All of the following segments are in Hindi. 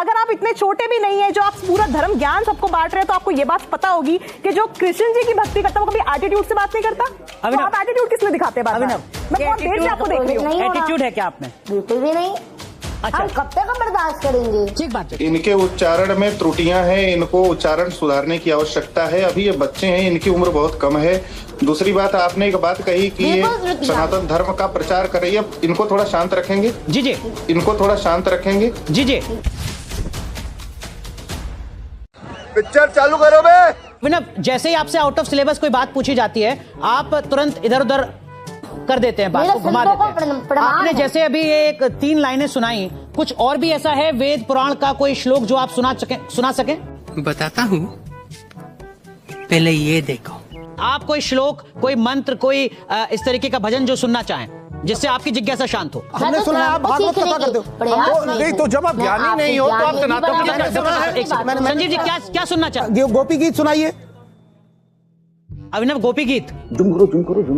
अगर आप इतने छोटे भी नहीं है, जो आप पूरा धर्म ज्ञान सबको बांट रहे हैं, तो आपको ये बात पता होगी कि जो कृष्ण जी की भक्ति करता है वो कभी एटीट्यूड से बात नहीं करता। तो आप एटीट्यूड किस लिए दिखाते हैं? मैं बहुत देर से आपको देख रही हूँ। एटीट्यूड है क्या आप में? बिल्कुल भी नहीं। अच्छा, हम कब तक बर्दाश्त करेंगे? ठीक बात है। इनके उच्चारण में त्रुटियां हैं, इनको उच्चारण सुधारने की आवश्यकता है। अभी ये बच्चे हैं, इनकी उम्र बहुत कम है। दूसरी बात, आपने एक बात कही कि ये सनातन धर्म का प्रचार कर रही है, इनको थोड़ा शांत रखेंगे? जी जी, इनको थोड़ा शांत रखेंगे? जी जी। पिक्चर चालू करो बे। अभिनव, जैसे ही आपसे आउट ऑफ सिलेबस कोई बात पूछी जाती है, आप तुरंत इधर उधर कर देते हैं, बात को घुमा देते हैं। आपने जैसे अभी एक 3 लाइनें सुनाई, कुछ और भी ऐसा है वेद पुराण का कोई श्लोक जो आप सुना सकें? बताता हूँ, पहले ये देखो। आप कोई श्लोक, कोई मंत्र, कोई इस तरीके का भजन जो सुनना चाहें, जिससे आपकी जिज्ञासा शांत हो। हमने सुना है आप भागवत कथा करते हो। नहीं तो जब आप ज्ञानी नहीं हो तो आप सनातन। संजीव जी क्या सुनना चाहते? गोपी गीत सुनाइए। अभिनव, गोपी गीत। जुम।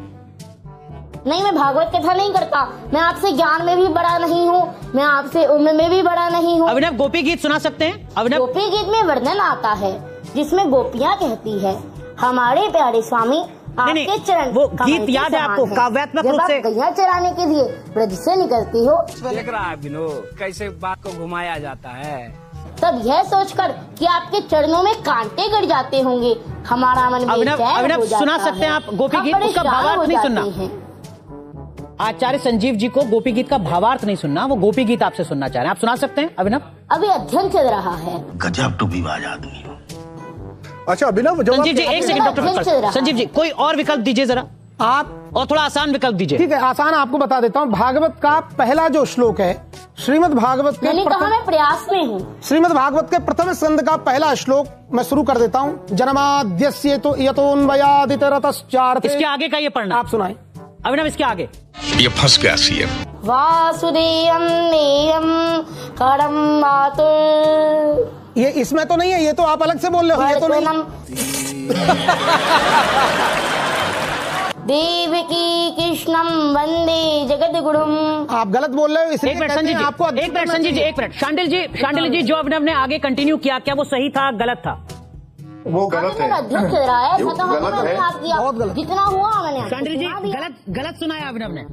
नहीं, मैं भागवत कथा नहीं करता। मैं आपसे ज्ञान में भी बड़ा नहीं हूँ, मैं आपसे उम्र में भी बड़ा नहीं हूँ। अभिनव, गोपी गीत सुना सकते हैं? अभिनव, गोपी गीत में वर्णन आता है जिसमें गोपियाँ कहती है, हमारे प्यारे स्वामी आपके चरण। वो गीत याद है आपको काव्यात्मक रूप से? गैया चराने के लिए ब्रज से निकलती हो, देख रहा है विनोद कैसे बात को घुमाया जाता है। तब यह सोचकर कि आपके चरणों में कांटे गड़ जाते होंगे, हमारा मन अभिनव सुना सकते हैं आप गोपी गीत? उसका भावार्थ नहीं सुनना। आचार्य संजीव जी को गोपी गीत का भावार्थ नहीं सुनना, वो गोपी गीत आपसे सुनना चाह रहे हैं। आप सुना सकते हैं अभिनव? अभी अध्ययन चल रहा है। गजब टू विवाद आदमी हो। अच्छा अभिनव, संजीव जी एक सेकंड, डॉक्टर संजीव जी कोई और विकल्प दीजिए जरा आप, और थोड़ा आसान विकल्प दीजिए। ठीक है, आसान आपको बता देता हूँ। भागवत का पहला जो श्लोक है, श्रीमद् भागवत के मैं प्रयास में हूँ। श्रीमद् भागवत के प्रथम स्कंद का पहला श्लोक मैं शुरू कर देता हूँ। जन्माद्यस्य तो यतोन्वयादितरतश्चार्थे। इसके आगे का ये पढ़ना आप सुनाएं अभिनव। इसके आगे ये फंस गया सीएम। वासुदेवम नेयम करम मातुर। ये इसमें तो नहीं है, ये तो आप अलग से बोल रहे हो। ये तो नहीं। देवकी कृष्णम वंदे जगद्गुरुम। आप गलत बोल रहे हो। एक मिनट संजीव जी, आपको एक मिनट संजीव जी, एक मिनट। शांडिल जी जो अभिनव ने आगे कंटिन्यू किया, क्या वो सही था गलत था? वो गलत है। अध्यक्ष रहा है, गलत है, बहुत गलत। जितना हुआ मैंने। शांडिल जी गलत सुनाया अभिनव ने।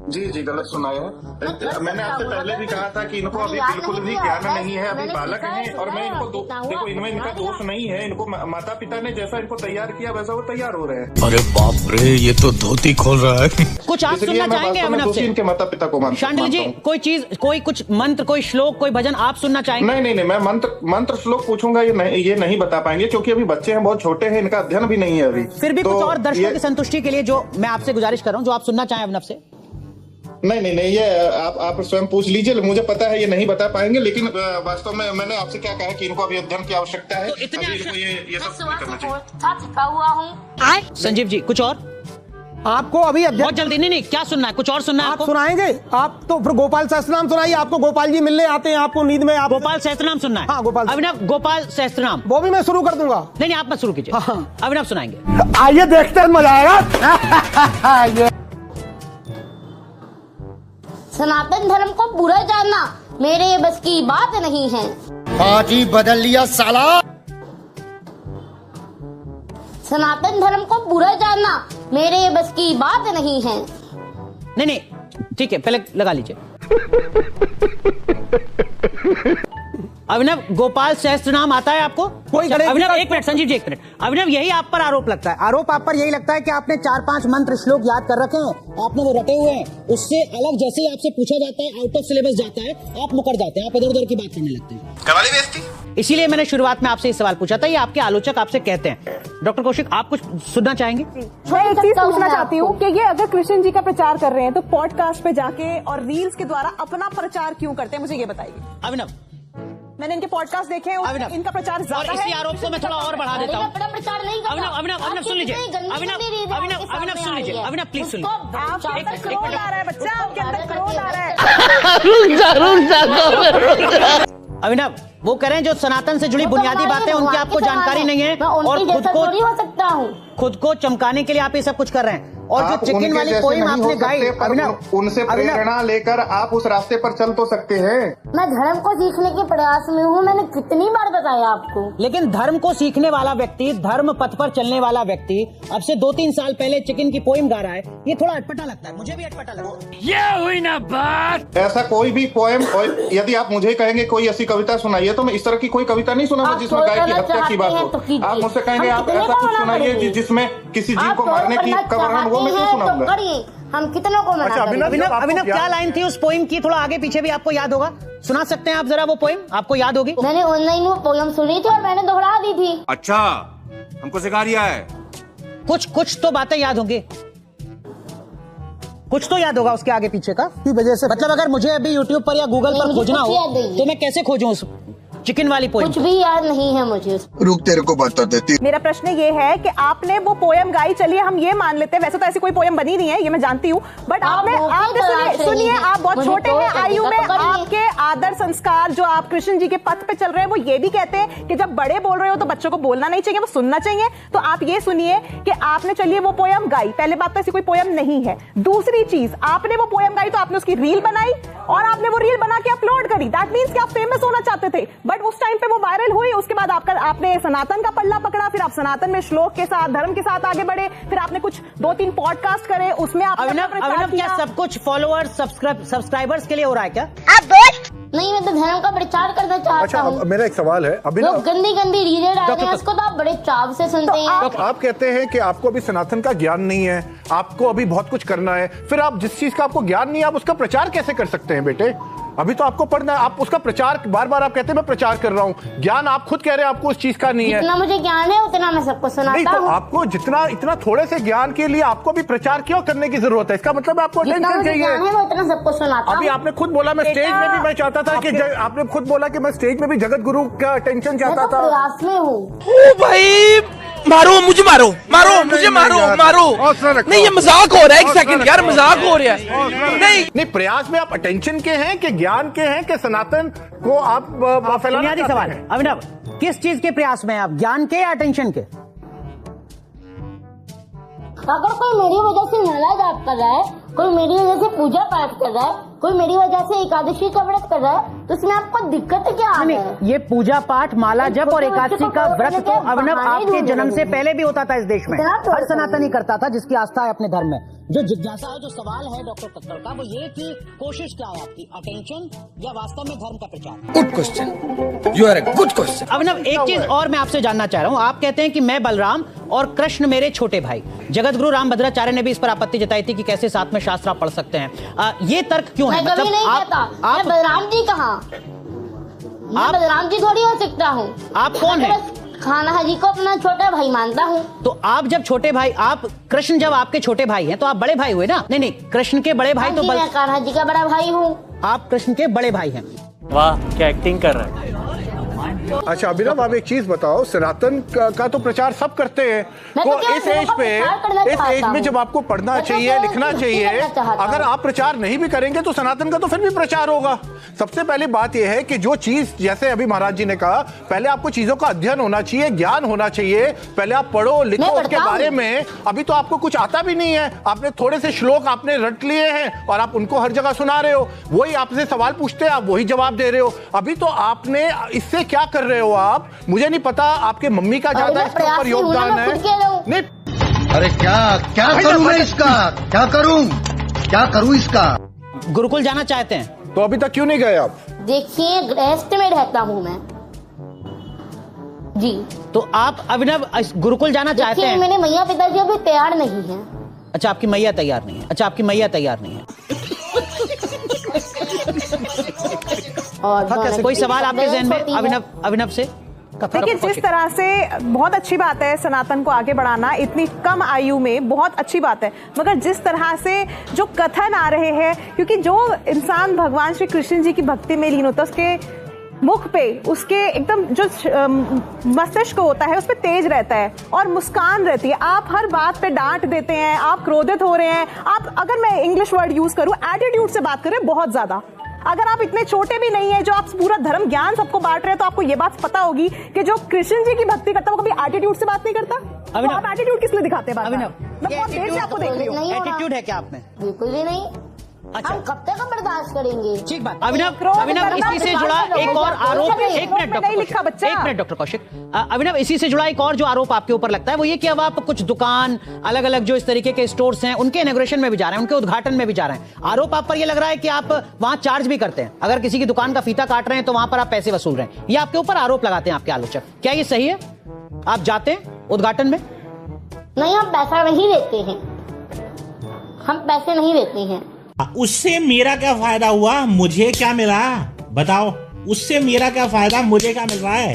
जी गलत सुनाया है। मैंने आपसे पहले भी कहा था कि इनको अभी बिल्कुल भी ज्ञान नहीं है, अभी बालक हैं। और मैं इनको देखो, इनमें इनका दोष नहीं है। इनको माता पिता ने जैसा इनको तैयार किया वैसा वो तैयार हो रहे हैं। अरे बाप रे, ये तो धोती खोल रहा है। कुछ आप सुनना चाहेंगे अभिनव से? इनके माता पिता को मानता हूं। शांडिल जी कोई चीज, कोई कुछ मंत्र, कोई श्लोक, कोई भजन आप सुनना चाहेंगे? नहीं, मैं मंत्र श्लोक पूछूंगा, ये नहीं बता पाएंगे क्योंकि अभी बच्चे हैं, बहुत छोटे हैं, इनका अध्ययन भी नहीं है अभी। फिर भी कुछ और दर्शकों की संतुष्टि के लिए जो मैं आपसे गुजारिश कर रहा हूँ, जो आप सुनना चाहें अभिनव से। नहीं, ये आप स्वयं पूछ लीजिए। मुझे पता है ये नहीं बता पाएंगे, लेकिन वास्तव में मैंने आपसे क्या कहा कि इनको अभी अध्ययन की आवश्यकता है। तो इतने अभी इनको ये सब नहीं करना चाहिए। थका हुआ हूँ। संजीव जी कुछ और आपको अभी बहुत जल्दी? नहीं, क्या सुनना है? कुछ और सुनना है आप आपको? सुनाएंगे आप तो फिर गोपाल सहस्त्रनाम सुनाइए। आपको गोपाल जी मिलने आते हैं, आपको नींद में। आप गोपाल सहस्त्रनाम सुनना है? हाँ, गोपाल। अभिनव गोपाल सहस्त्रनाम वो भी मैं शुरू कर दूंगा। नहीं, आप मत शुरू कीजिए। हाँ। अभिनव सुनाएंगे। आइए देखते हैं, मजा आएगा। सनातन धर्म को बुरा जानना मेरे बस की बात नहीं है। पार्टी बदल लिया साला। सनातन धर्म को बुरा जानना मेरे बस की बात नहीं है। नहीं, ठीक है, पहले लगा लीजिए। अभिनव गोपाल सहस्त्रनाम आता है आपको? अभिनव एक मिनट, संजीव जी एक मिनट। अभिनव यही आप पर आरोप लगता है? आरोप आप पर यही लगता है कि आपने 4-5 मंत्र श्लोक याद कर रखे हैं, आपने वो रटे हुए हैं, उससे अलग जैसे ही आपसे पूछा जाता है, आउट ऑफ सिलेबस जाता है, आप मुकर जाते हैं, आप इधर उधर की बात करने लगते हैं। कवाली बेइज्जती। इसीलिए मैंने शुरुआत में आपसे ये सवाल पूछा था, ये आपके आलोचक आपसे कहते हैं। डॉक्टर कौशिक, आप कुछ सुनना चाहेंगे? मैं एक चीज पूछना चाहती हूँ कि ये अगर कृष्ण जी का प्रचार कर रहे हैं तो पॉडकास्ट पे जाके और रील्स के द्वारा अपना प्रचार क्यों करते हैं, मुझे ये बताइए। अभिनव, मैंने इनके पॉडकास्ट देखे हैं और इनका प्रचार ज्यादा है। इसी आरोप को मैं थोड़ा और बढ़ा देता हूँ। प्रचार नहीं करता। अभिनव सुन लीजिए। अभिनव सुन लीजिए। अभिनव प्लीज सुन लीजिए। आपके अंदर क्रोध आ रहा है बच्चा, आपके अंदर क्रोध आ रहा है। अभिनव वो कह रहे हैं जो सनातन से जुड़ी बुनियादी बातें उनकी आपको जानकारी नहीं है और खुद को चमकाने के लिए आप ये सब कुछ कर रहे हैं। और जो चिकन वाली पोइम आपने गाई, अभिनव, उनसे प्रेरणा लेकर आप उस रास्ते पर चल तो सकते हैं। मैं धर्म को सीखने के प्रयास में हूँ, मैंने कितनी बार बताया आपको। लेकिन धर्म को सीखने वाला व्यक्ति, धर्म पथ पर चलने वाला व्यक्ति अब से 2-3 साल पहले चिकन की पोइम गा रहा है, ये थोड़ा अटपटा लगता है, मुझे भी अटपटा लगता है। ये हुई ना बात। ऐसा कोई भी पोएम, और यदि आप मुझे कहेंगे कोई ऐसी कविता सुनाइए, तो मैं इस तरह की कोई कविता नहीं सुनाऊंगा जिसमें गाय की हत्या की बात हो। आप मुझसे कहेंगे आप ऐसा कुछ सुनाइए जिसमें किसी जीव को मारने की का वर्णन, वो मैं क्यों सुनाऊंगा? हम कितनों को मना करेंगे। अभिनव क्या लाइन थी उस पोइम की, थोड़ा आगे पीछे भी आपको याद होगा, सुना सकते हैं आप जरा वो पोइम, आपको याद होगी? मैंने ऑनलाइन वो पोयम सुनी थी और मैंने दोहरा दी थी। अच्छा, हमको सिखा रिया है। कुछ तो बातें याद होंगी, कुछ तो याद होगा उसके आगे पीछे का, की वजह से। मतलब अगर मुझे अभी YouTube पर या Google पर खोजना हो तो मैं कैसे खोजूं उस चिकन वाली पोएम? कुछ भी याद नहीं है मुझे। रुक तेरे को बता देती। मेरा प्रश्न ये है कि आपने वो पोयम गाई, चलिए हम ये मान लेते हैं, वैसे तो ऐसी कोई पोयम बनी नहीं है, ये मैं जानती हूँ, बट आपने सुनिए, आप बहुत छोटे हैं आयु में, आपके आदर संस्कार जो आप कृष्ण जी के पथ पे चल रहे हैं वो ये भी कहते हैं कि जब बड़े बोल रहे हो तो बच्चों को बोलना नहीं चाहिए, वो सुनना चाहिए। तो आप ये सुनिए कि आपने चलिए वो पोयम गाई, पहले बात तो ऐसी कोई पोयम नहीं है। दूसरी चीज, आपने वो पोयम गाई तो आपने उसकी रील बनाई और आपने वो रील बना के अपलोड करी, दैट मीन्स कि आप फेमस होना चाहते थे, बट उस टाइम पे वो वायरल हुई। उसके बाद आपने सनातन का पल्ला पकड़ा, फिर आप सनातन में श्लोक के साथ, धर्म के साथ आगे बढ़े, फिर आपने कुछ 2-3 पॉडकास्ट करे, उसमें आप अभिनव क्या सब कुछ फॉलोअर्स सब्सक्राइबर्स के लिए हो रहा है क्या? नहीं, मैं तो धर्म का प्रचार करना चाहता हूँ। मेरा एक सवाल है, अभी लोग गंदी गंदी रीलें डालते हैं, उसको तो आप बड़े चाव से सुनते हैं। आप कहते हैं कि आपको अभी सनातन का ज्ञान नहीं है, आपको अभी बहुत कुछ करना है, फिर आप जिस चीज का आपको ज्ञान नहीं है आप उसका प्रचार कैसे कर सकते हैं बेटे? अभी तो आपको पढ़ना है, आप उसका प्रचार बार बार आप कहते हैं मैं प्रचार कर रहा हूँ, ज्ञान आप खुद कह रहे हैं आपको उस चीज का नहीं है। जितना मुझे ज्ञान है उतना मैं सबको सुनाता हूँ। तो आपको जितना इतना थोड़े से ज्ञान के लिए आपको भी प्रचार क्यों करने की जरूरत है? इसका मतलब आपको अटेंशन चाहिए। मैं उतना सबको सुनाता हूँ। अभी आपने खुद बोला मैं स्टेज में भी मैं चाहता था कि आपने खुद बोला कि मैं स्टेज में भी जगत गुरु का अटेंशन चाहता था। प्रयास में हूँ। ओ भाई मारो मुझे, मारो मुझे, मारो नहीं, ये मजाक हो रहा है। एक सेकंड यार, मजाक हो रहा है। नहीं प्रयास में आप अटेंशन के हैं कि ज्ञान के हैं कि सनातन को आप फैलाना बुनियादी सवाल है अभिनव, किस चीज के प्रयास में आप, ज्ञान के या अटेंशन के? अगर कोई मेरी वजह से माला जाप कर रहा है, कोई मेरी वजह से पूजा पाठ कर रहा है, कोई मेरी वजह से एकादशी का व्रत कर रहा है, तो उसमें आपको दिक्कत क्या आ रही है? ये पूजा पाठ, माला जप और एकादशी का व्रत तो अभिनव आपके जन्म से पहले भी होता था इस देश में, हर सनातनी करता था जिसकी आस्था है अपने धर्म में। जो जिज्ञासा है, जो सवाल है डॉक्टर कक्कड़ का, वो ये कि कोशिश क्या है आपकी, अटेंशन या वास्तव में धर्म का प्रचार? Good question, you are a good question. Abhinav एक चीज और मैं आपसे जानना चाह रहा हूँ, आप कहते हैं कि मैं बलराम और कृष्ण मेरे छोटे भाई, जगत गुरु रामभद्राचार्य ने भी इस पर आपत्ति जताई थी कि कैसे साथ में शास्त्र आप पढ़ सकते हैं, ये तर्क क्यों है? मतलब मैं बलराम जी कहाँ, मैं बलराम जी थोड़ी हो सकता हूँ। आप कौन है? कान्हा जी को अपना छोटा भाई मानता हूँ। तो आप जब छोटे भाई, आप कृष्ण जब आपके छोटे भाई हैं तो आप बड़े भाई हुए ना? नहीं, कृष्ण के बड़े भाई तो मैं कान्हा जी का बड़ा भाई हूँ। आप कृष्ण के बड़े भाई हैं। वाह क्या एक्टिंग कर रहा है। अच्छा अभिनव, आप एक चीज बताओ, सनातन का तो प्रचार सब करते हैं, तो इस एज में जब आपको पढ़ना चाहिए, लिखना चाहिए, अगर आप प्रचार नहीं भी करेंगे तो सनातन का तो फिर भी प्रचार होगा। सबसे पहली बात यह है कि जो चीज, जैसे अभी महाराज जी ने कहा, पहले आपको चीजों का अध्ययन होना चाहिए, ज्ञान होना चाहिए, पहले आप पढ़ो लिखो उसके बारे में। अभी तो आपको कुछ आता भी नहीं है, आपने थोड़े से श्लोक आपने रट लिए हैं और आप उनको हर जगह सुना रहे हो, वही आपसे सवाल पूछते हैं आप वही जवाब दे रहे हो। अभी तो आपने इससे क्या कर रहे हो आप, मुझे नहीं पता, आपके मम्मी का ज्यादा इसके ऊपर योगदान है। नहीं अरे क्या करूं मैं इसका, क्या करूं इसका? गुरुकुल जाना चाहते हैं तो अभी तक क्यों नहीं गए आप? देखिए गृहस्थ में रहता हूँ मैं जी। तो आप अभिनव गुरुकुल जाना चाहते हैं? मेरे मैया पिताजी अभी तैयार नहीं है। अच्छा आपकी मैया तैयार नहीं है? अच्छा आपकी मैया तैयार नहीं है। और कोई सवाल आपके ज़हन में अभिनव से? देखिए जिस तरह से, बहुत अच्छी बात है सनातन को आगे बढ़ाना, इतनी कम आयु में बहुत अच्छी बात है, मगर जिस तरह से जो कथन आ रहे हैं, क्योंकि जो इंसान भगवान श्री कृष्ण जी की भक्ति में लीन होता है उसके मुख पे, उसके एकदम जो मस्तिष्क होता है उस पर तेज रहता है और मुस्कान रहती है। आप हर बात पे डांट देते हैं, आप क्रोधित हो रहे हैं, आप, अगर मैं इंग्लिश वर्ड यूज करूं, एटीट्यूड से बात करें बहुत ज्यादा। अगर आप इतने छोटे भी नहीं है, जो आप पूरा धर्म ज्ञान सबको बांट रहे हैं, तो आपको ये बात पता होगी कि जो कृष्ण जी की भक्ति करता है वो कभी एटीट्यूड से बात नहीं करता। तो आप एटीट्यूड किस लिए दिखाते हैं? अभिनव, मैं बहुत देर से आपको देख रही हूँ। एटीट्यूड है क्या आप में? बिल्कुल भी नहीं। अच्छा, हम कब तक बर्दाश्त करेंगे? ठीक बात। अभिनव इसी से जुड़ा एक और आरोप, एक मिनट डॉक्टर कौशिक, अभिनव इसी से जुड़ा एक और जो आरोप आपके ऊपर लगता है वो ये कि अब आप कुछ दुकान, अलग अलग जो इस तरीके के स्टोर्स हैं उनके इनॉग्रेशन में भी जा रहे हैं, उनके उद्घाटन में भी जा रहे हैं। आरोप आप पर ये लग रहा है कि आप वहां चार्ज भी करते हैं, अगर किसी की दुकान का फीता काट रहे हैं तो वहां पर आप पैसे वसूल रहे हैं। ये आपके ऊपर आरोप लगाते हैं आपके आलोचक, क्या ये सही है? आप जाते हैं उद्घाटन में? नहीं, हम पैसा नहीं देते हैं, हम पैसे नहीं देते हैं। उससे मेरा क्या फायदा हुआ? मुझे क्या मिला बताओ? उससे मेरा क्या फायदा, मुझे क्या मिल रहा है?